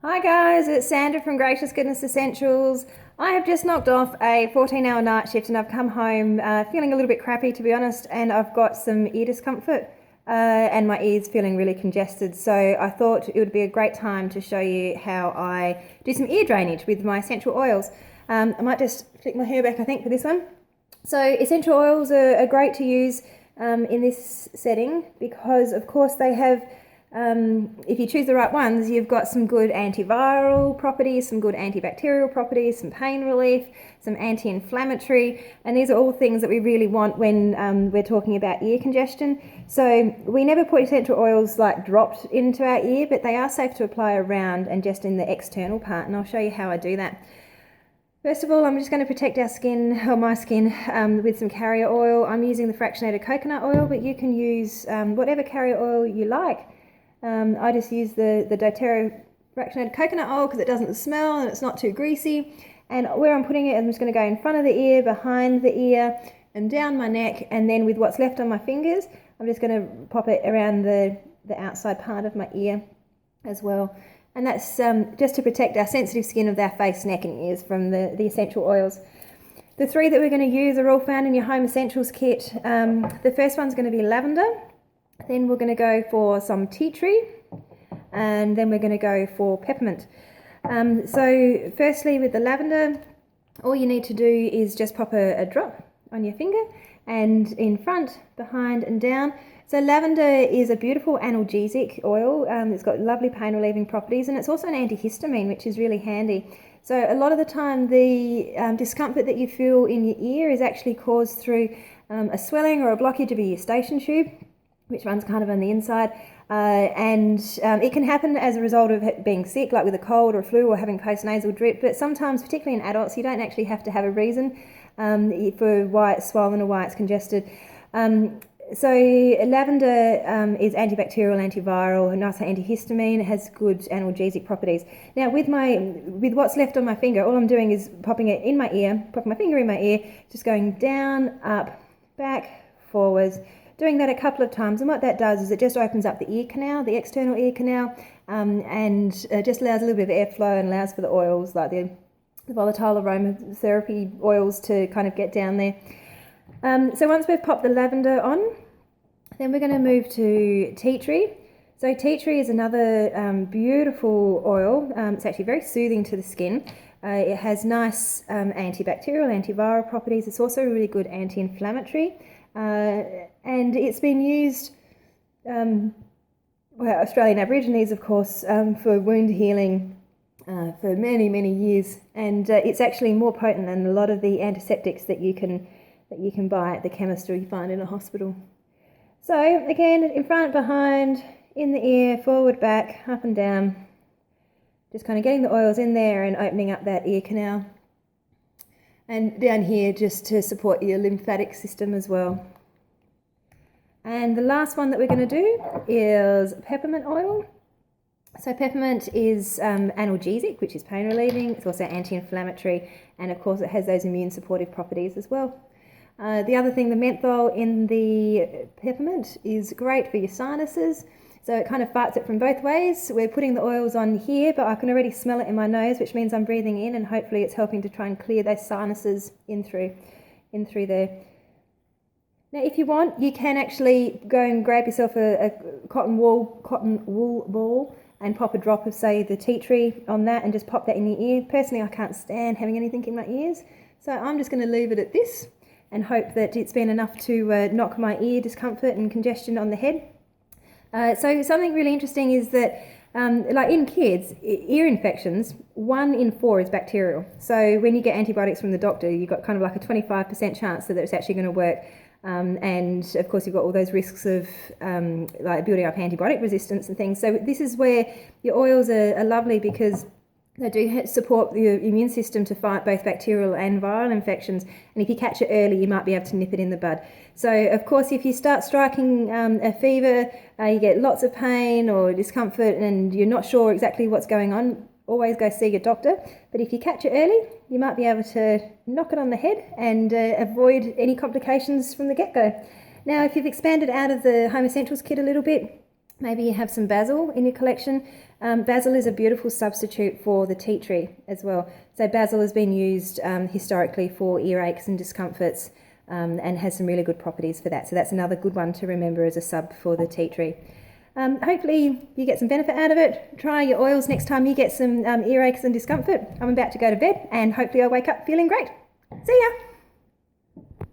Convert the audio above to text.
Hi guys, it's Sandra from Gracious Goodness Essentials. I have just knocked off a 14-hour night shift and I've come home feeling a little bit crappy, to be honest, and I've got some ear discomfort and my ears feeling really congested. So I thought it would be a great time to show you how I do some ear drainage with my essential oils. I might just flick my hair back, I think, for this one. So essential oils are great to use in this setting because, of course, they have if you choose the right ones, you've got some good antiviral properties, some good antibacterial properties, some pain relief, some anti-inflammatory, and these are all things that we really want when we're talking about ear congestion. So we never put essential oils like dropped into our ear, but they are safe to apply around and just in the external part, and I'll show you how I do that. First of all, I'm just going to protect our skin, or my skin, with some carrier oil. I'm using the fractionated coconut oil, but you can use whatever carrier oil you like. I just use the doTERRA fractionated coconut oil because it doesn't smell and it's not too greasy. And where I'm putting it, I'm just going to go in front of the ear, behind the ear, and down my neck. And then with what's left on my fingers, I'm just going to pop it around the outside part of my ear as well. And that's just to protect our sensitive skin of our face, neck and ears from the essential oils. The three that we're going to use are all found in your Home Essentials kit. The first one's going to be lavender. Then we're going to go for some tea tree, and then we're going to go for peppermint. So firstly, with the lavender, all you need to do is just pop a drop on your finger, and in front, behind and down. So lavender is a beautiful analgesic oil. It's got lovely pain relieving properties, and it's also an antihistamine, which is really handy. So a lot of the time the discomfort that you feel in your ear is actually caused through a swelling or a blockage of your eustachian tube, which runs kind of on the inside, and it can happen as a result of being sick, like with a cold or a flu or having postnasal drip, but sometimes, particularly in adults, you don't actually have to have a reason for why it's swollen or why it's congested. So lavender is antibacterial, antiviral, and nice antihistamine. It has good analgesic properties. Now with what's left on my finger, all I'm doing is popping it in my ear, popping my finger in my ear, just going down, up, back, forwards, doing that a couple of times, and what that does is it just opens up the ear canal, the external ear canal, and just allows a little bit of airflow and allows for the oils, like the volatile aromatherapy oils, to kind of get down there. So once we've popped the lavender on, then we're going to move to tea tree. So tea tree is another beautiful oil. It's actually very soothing to the skin. It has nice antibacterial, antiviral properties. It's also really good anti-inflammatory. And it's been used, Australian Aborigines, of course, for wound healing for many, many years. And it's actually more potent than a lot of the antiseptics that you can buy at the chemist or you find in a hospital. So again, in front, behind, in the ear, forward, back, up and down, just kind of getting the oils in there and opening up that ear canal. And down here, just to support your lymphatic system as well. And the last one that we're going to do is peppermint oil. So peppermint is analgesic, which is pain relieving. It's also anti-inflammatory, and of course it has those immune supportive properties as well. The other thing, the menthol in the peppermint is great for your sinuses. So it kind of fights it from both ways. We're putting the oils on here, but I can already smell it in my nose, which means I'm breathing in, and hopefully it's helping to try and clear those sinuses in through there. Now, if you want, you can actually go and grab yourself a cotton wool ball and pop a drop of, say, the tea tree on that and just pop that in your ear. Personally, I can't stand having anything in my ears, so I'm just going to leave it at this and hope that it's been enough to knock my ear discomfort and congestion on the head. So something really interesting is that, like in kids, ear infections, 1 in 4 is bacterial. So when you get antibiotics from the doctor, you've got kind of like a 25% chance that it's actually going to work. And of course, you've got all those risks of like building up antibiotic resistance and things. So this is where your oils are lovely because they do support the immune system to fight both bacterial and viral infections. And if you catch it early, you might be able to nip it in the bud. So, of course, if you start striking a fever, you get lots of pain or discomfort and you're not sure exactly what's going on, always go see your doctor. But if you catch it early, you might be able to knock it on the head and avoid any complications from the get-go. Now, if you've expanded out of the Home Essentials kit a little bit, Maybe you have some basil in your collection. Basil is a beautiful substitute for the tea tree as well. So basil has been used historically for earaches and discomforts, and has some really good properties for that. So that's another good one to remember as a sub for the tea tree. Hopefully you get some benefit out of it. Try your oils next time you get some earaches and discomfort. I'm about to go to bed and hopefully I'll wake up feeling great. See ya!